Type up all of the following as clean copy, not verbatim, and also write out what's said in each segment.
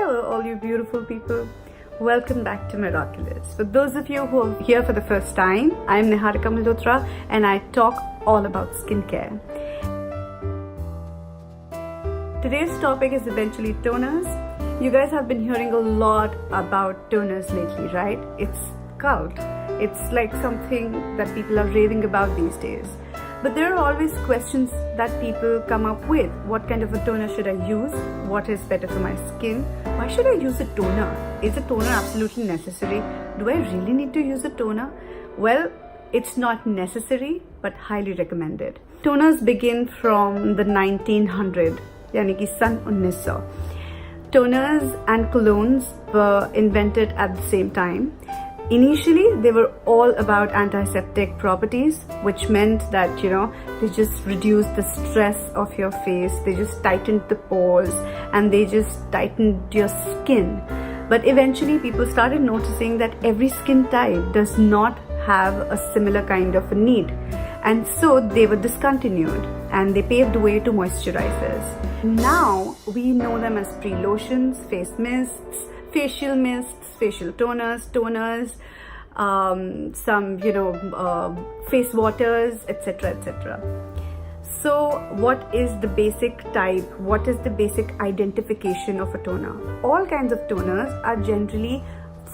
Hello all you beautiful people. Welcome back to Merakilous. For those of you who are here for the first time, I am Niharika Malhotra and I talk all about skincare. Today's topic is eventually toners. You guys have been hearing a lot about toners lately, right? It's cult. It's like something that people are raving about these days. But there are always questions that people come up with. What kind of a toner should I use? What is better for my skin? Why should I use a toner? Is a toner absolutely necessary? Do I really need to use a toner? Well, it's not necessary, but highly recommended. Toners begin from the 1900s, yani ki san 1900. Toners and colognes were invented at the same time. Initially, they were all about antiseptic properties, which meant that, they just reduced the stress of your face, they just tightened the pores, and they just tightened your skin. But eventually, people started noticing that every skin type does not have a similar kind of a need. And so they were discontinued and they paved the way to moisturizers. Now, we know them as pre-lotions, face mists, facial mists, facial toners, face waters, etc, etc. So what is the basic type? What is the basic identification of a toner? All kinds of toners are generally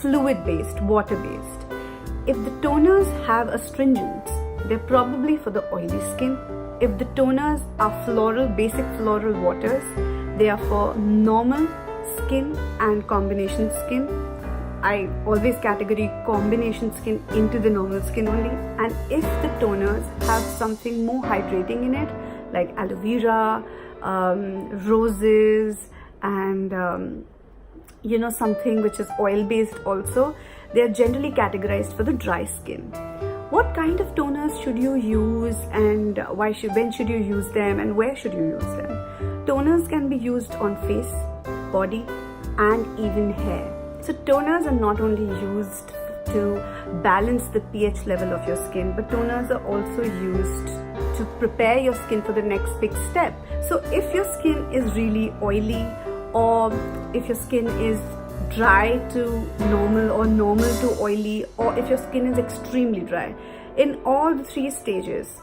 fluid-based, water-based. If the toners have astringents, they're probably for the oily skin. If the toners are basic floral waters, they are for normal skin and combination skin. I always categorize combination skin into the normal skin only. And if the toners have something more hydrating in it, like aloe vera, roses, and something which is oil based also, they are generally categorized for the dry skin. What kind of toners should you use, and when should you use them, and where should you use them? Toners can be used on face, body, and even hair. So toners are not only used to balance the pH level of your skin, but toners are also used to prepare your skin for the next big step. So if your skin is really oily, or if your skin is dry to normal or normal to oily, or if your skin is extremely dry, in all the three stages,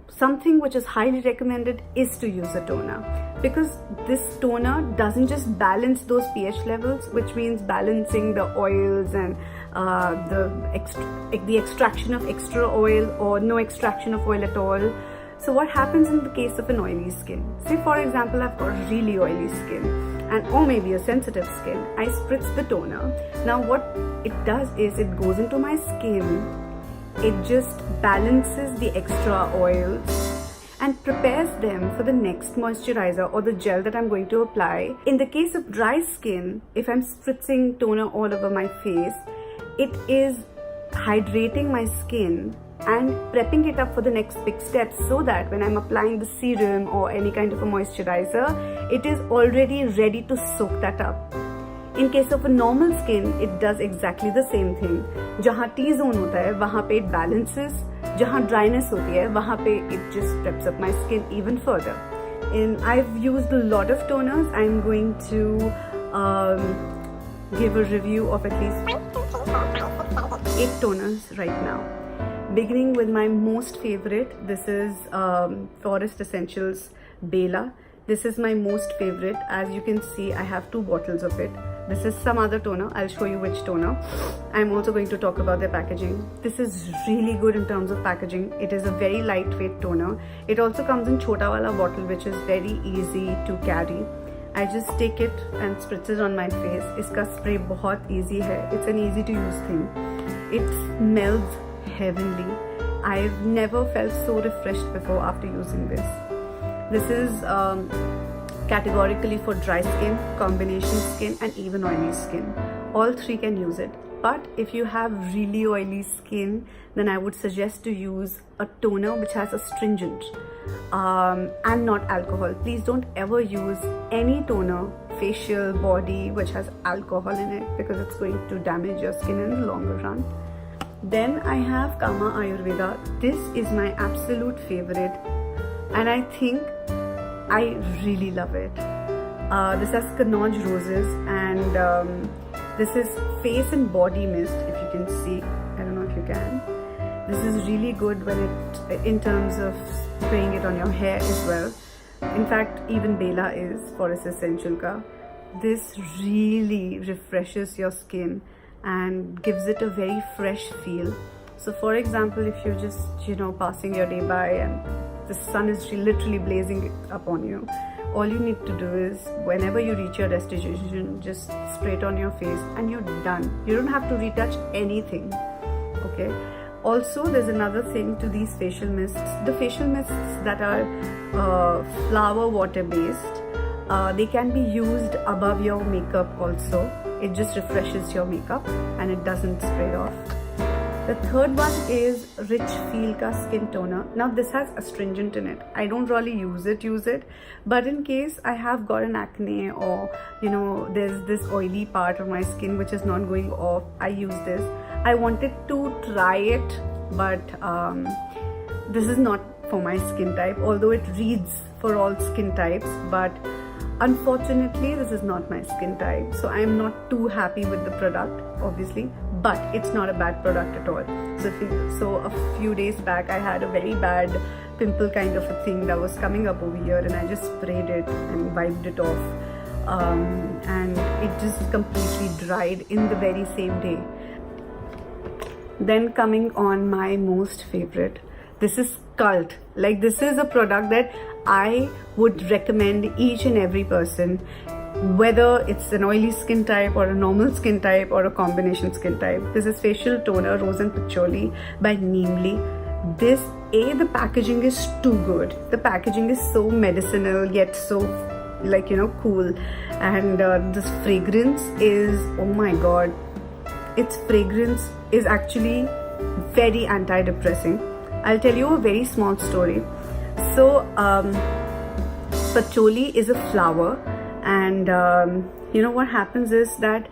something which is highly recommended is to use a toner, because this toner doesn't just balance those pH levels, which means balancing the oils and the extraction of extra oil or no extraction of oil at all. So what happens in the case of an oily skin? Say for example, I've got really oily skin or maybe a sensitive skin. I spritz the toner. Now what it does is it goes into my skin. It just balances the extra oils and prepares them for the next moisturizer or the gel that I'm going to apply. In the case of dry skin, if I'm spritzing toner all over my face, it is hydrating my skin and prepping it up for the next big step, so that when I'm applying the serum or any kind of a moisturizer, it is already ready to soak that up. In case of a normal skin, it does exactly the same thing. Jahan T-zone hota hai, wahan pe it balances. Jahan dryness hoti hai, wahan pe it just preps up my skin even further. I've used a lot of toners. I'm going to give a review of at least 8 toners right now. Beginning with my most favorite, this is Forest Essentials Bela. This is my most favorite. As you can see, I have 2 bottles of it. This is some other toner. I'll show you which toner. I'm also going to talk about their packaging. This is really good in terms of packaging. It is a very lightweight toner. It also comes in chota wala bottle, which is very easy to carry. I just take it and spritz it on my face. Iska spray bahut easy hai. It's an easy to use thing. It smells heavenly. I've never felt so refreshed before after using this. This is categorically for dry skin, combination skin, and even oily skin. All 3 can use it. But if you have really oily skin, then I would suggest to use a toner which has astringent and not alcohol. Please don't ever use any toner, facial, body, which has alcohol in it, because it's going to damage your skin in the longer run. Then I have Kama Ayurveda. This is my absolute favorite, and I think I really love it. This has Kanauj roses, and this is face and body mist, if you can see. I don't know if you can. This is really good when in terms of spraying it on your hair as well. In fact, even Bela is Forest Essential ka. This really refreshes your skin and gives it a very fresh feel. So for example, if you're just passing your day by and the sun is literally blazing upon you, all you need to do is, whenever you reach your destination, just spray it on your face and you're done. You don't have to retouch anything. Okay. Also, there's another thing to these facial mists. The facial mists that are flower water based, they can be used above your makeup also. It just refreshes your makeup and it doesn't spray off. The third one is Rich Feel Ka Skin Toner. Now this has astringent in it. I don't really use it, but in case I have got an acne or there's this oily part of my skin which is not going off, I use this. I wanted to try it, but this is not for my skin type, although it reads for all skin types, but unfortunately this is not my skin type, so I am not too happy with the product, obviously, but it's not a bad product at all. So a few days back I had a very bad pimple kind of a thing that was coming up over here, and I just sprayed it and wiped it off, and it just completely dried in the very same day. Then coming on my most favorite, this is Cult. Like, this is a product that I would recommend each and every person, whether it's an oily skin type or a normal skin type or a combination skin type. This is facial toner Rose and Patchouli by Neemly. This, the packaging is too good. The packaging is so medicinal yet so cool, and this fragrance is, oh my god, its fragrance is actually very antidepressing. I'll tell you a very small story. So patchouli is a flower, and what happens is that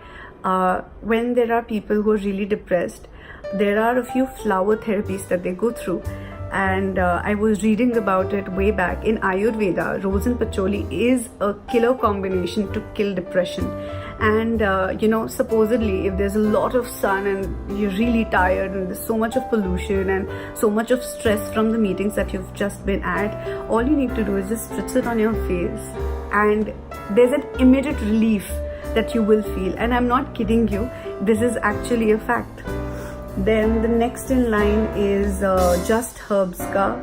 when there are people who are really depressed, there are a few flower therapies that they go through, and I was reading about it way back. In Ayurveda, rose and patchouli is a killer combination to kill depression. And supposedly if there's a lot of sun and you're really tired and there's so much of pollution and so much of stress from the meetings that you've just been at, all you need to do is just spritz it on your face, and there's an immediate relief that you will feel. And I'm not kidding you, this is actually a fact. Then the next in line is Just Herbs ka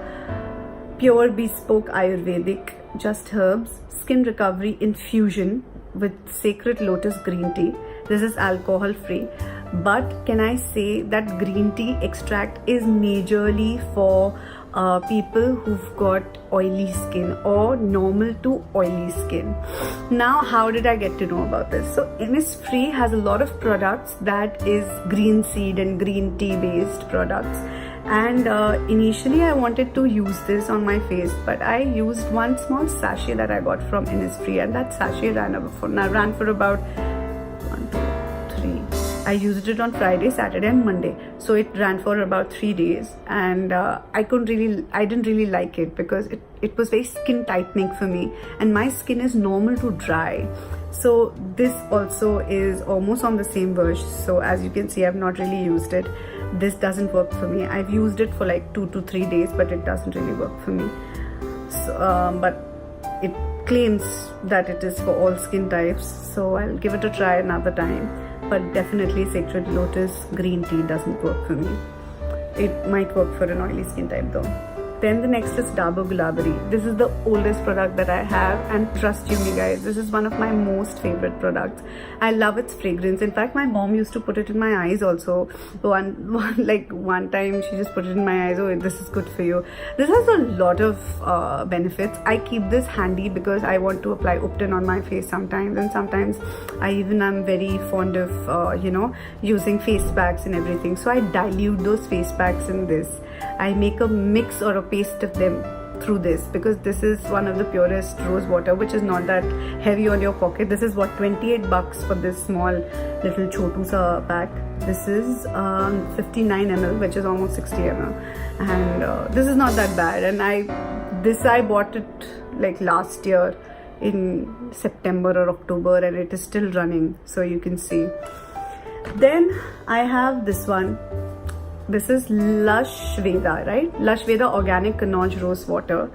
Pure Bespoke Ayurvedic Just Herbs Skin Recovery Infusion with Sacred Lotus Green Tea. This is alcohol free, but can I say that green tea extract is majorly for people who've got oily skin or normal to oily skin. Now, how did I get to know about this? So Innisfree has a lot of products that is green seed and green tea based products, and initially I wanted to use this on my face, but I used one small sachet that I got from Innisfree, and that sachet ran for about 1, 2, 3. I used it on Friday, Saturday and Monday, so it ran for about 3 days, and I didn't really like it because it was very skin tightening for me, and my skin is normal to dry. So this also is almost on the same verge. So as you can see, I've not really used it. This doesn't work for me. I've used it for like 2 to 3 days, but it doesn't really work for me. So, but it claims that it is for all skin types, so I'll give it a try another time. But definitely Sacred Lotus Green Tea doesn't work for me. It might work for an oily skin type though. Then the next is Dabur Gulabari. This is the oldest product that I have, and trust you me guys, this is one of my most favorite products. I love its fragrance. In fact, my mom used to put it in my eyes also. One time she just put it in my eyes. Oh, this is good for you. This has a lot of benefits. I keep this handy because I want to apply Upton on my face sometimes, and sometimes I even am very fond of using face packs and everything. So I dilute those face packs in this. I make a mix or a paste of them through this, because this is one of the purest rose water, which is not that heavy on your pocket. This is what, 28 bucks for this small little chotu sa pack. This is 59 ml, which is almost 60 ml, and this is not that bad. And I bought it like last year in September or October, and it is still running, so you can see. Then I have this one. This is Lush Veda, right? Lush Veda Organic Kanauj Rose Water.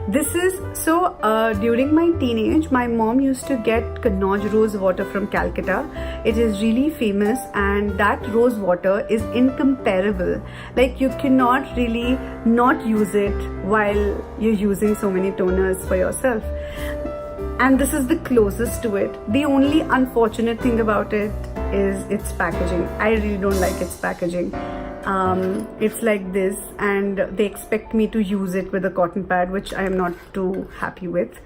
This is so during my teenage, my mom used to get Kanauj rose water from Calcutta. It is really famous, and that rose water is incomparable. Like, you cannot really not use it while you're using so many toners for yourself. And this is the closest to it. The only unfortunate thing about it is its packaging. I really don't like its packaging. It's like this, and they expect me to use it with a cotton pad, which I am not too happy with.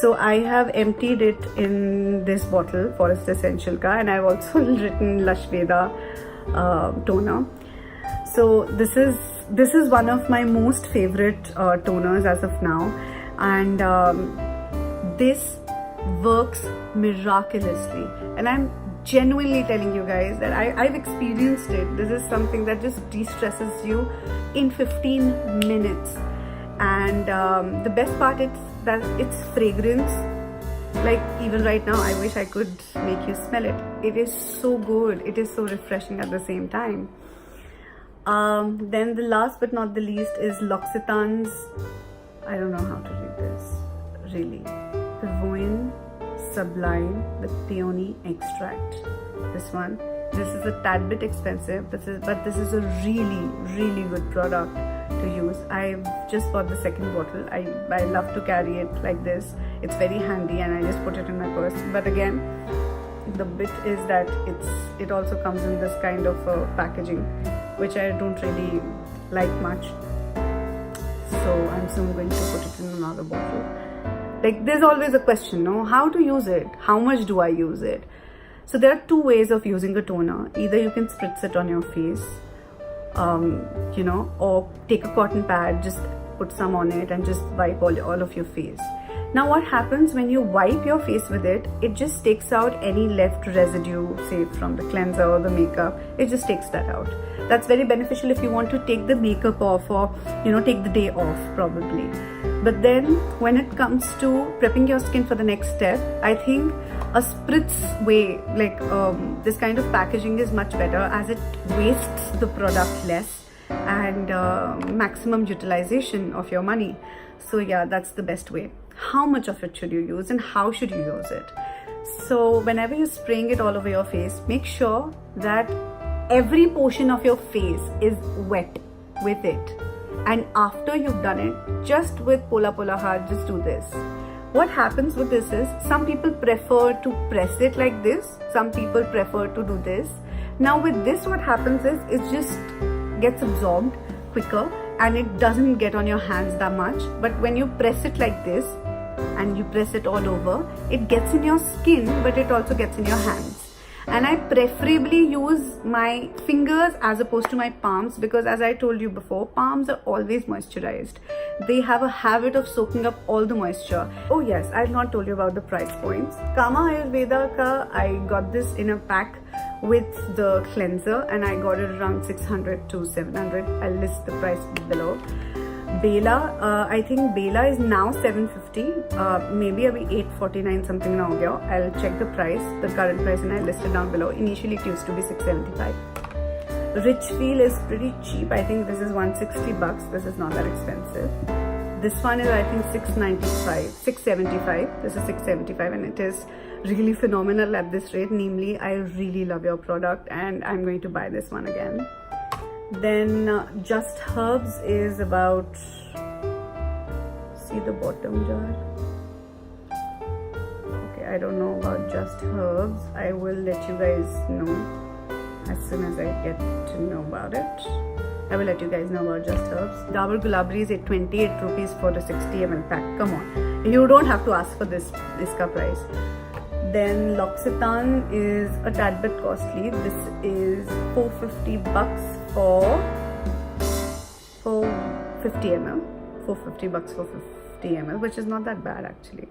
So I have emptied it in this bottle, Forest Essential Ka, and I've also written Lush Veda toner. So this is one of my most favorite toners as of now, and this works miraculously, and I'm genuinely telling you guys that I've experienced it. This is something that just de-stresses you in 15 minutes. And the best part is that its fragrance, like even right now, I wish I could make you smell it. It is so good. It is so refreshing at the same time. Then the last but not the least is L'Occitane's, I don't know how to read this, really. Pavoine Sublime with peony extract. This is a tad bit expensive, but this is a really good product to use. I've just bought the second bottle. I love to carry it like this. It's very handy, and I just put it in my purse. But again, the bit is that it also comes in this kind of packaging, which I don't really like much. So I'm soon going to put it in another bottle. Like, there's always a question, no? How to use it? How much do I use it? So there are two ways of using a toner. Either you can spritz it on your face, or take a cotton pad, just put some on it and just wipe all of your face. Now what happens when you wipe your face with it, it just takes out any left residue, say from the cleanser or the makeup. It just takes that out. That's very beneficial if you want to take the makeup off, or take the day off probably. But then when it comes to prepping your skin for the next step, I think a spritz way, like this kind of packaging, is much better, as it wastes the product less and maximum utilization of your money. So yeah, that's the best way. How much of it should you use, and how should you use it? So whenever you're spraying it all over your face, make sure that every portion of your face is wet with it. And after you've done it, just with Pola Pola Hard, just do this. What happens with this is, some people prefer to press it like this, some people prefer to do this. Now with this, what happens is, it just gets absorbed quicker and it doesn't get on your hands that much. But when you press it like this and you press it all over, it gets in your skin, but it also gets in your hands. And I preferably use my fingers as opposed to my palms, because as I told you before, palms are always moisturized. They have a habit of soaking up all the moisture. Oh yes, I have not told you about the price points. Kama Ayurveda Ka, I got this in a pack with the cleanser, and I got it around 600 to 700. I'll list the price below. Bela, I think Bela is now 750, maybe abhi 849 something na ho gaya. I'll check the price, the current price, and I'll list it down below. Initially it used to be 675. Richfield is pretty cheap. I think this is 160 bucks. This is not that expensive. This one is, I think, 675. This is 675, and it is really phenomenal at this rate. Namely, I really love your product, and I'm going to buy this one again. Then Just Herbs is about, see the bottom jar. Okay, I don't know about Just Herbs. I will let you guys know as soon as I get to know about it. I will let you guys know about Just Herbs. Dabur Gulabri is at 28 rupees for a 60 ml pack. Come on, you don't have to ask for this ka price. Then L'Occitane is a tad bit costly. This is 450 bucks for 50 ml. 450 bucks for 50 ml, which is not that bad actually.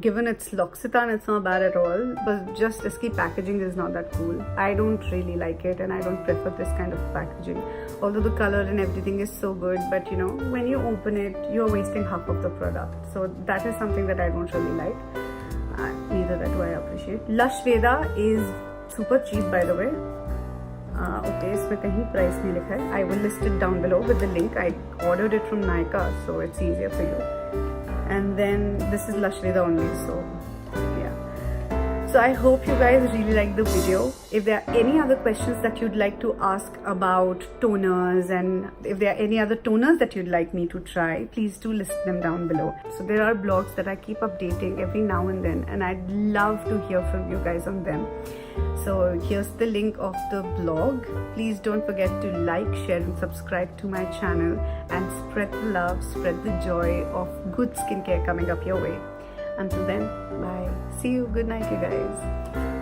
given it's L'Occitane, it's not bad at all, but just risky packaging is not that cool. I don't really like it, and I don't prefer this kind of packaging. Although the color and everything is so good, but you know, when you open it, you're wasting half of the product. So that is something that I don't really like. Neither that do I appreciate. Lush Veda is super cheap, by the way. Okay, इसमें कहीं price नहीं लिखा है. I will list it down below with the link. I ordered it from Niharika, so it's easier for you. And then this is Lush Veda only, so yeah. So I hope you guys really liked the video. If there are any other questions that you'd like to ask about toners, and if there are any other toners that you'd like me to try, please do list them down below. So there are blogs that I keep updating every now and then, and I'd love to hear from you guys on them. So here's the link of the blog. Please don't forget to like, share and subscribe to my channel, and spread the love, spread the joy of good skincare coming up your way. Until then, bye. See you. Good night, you guys.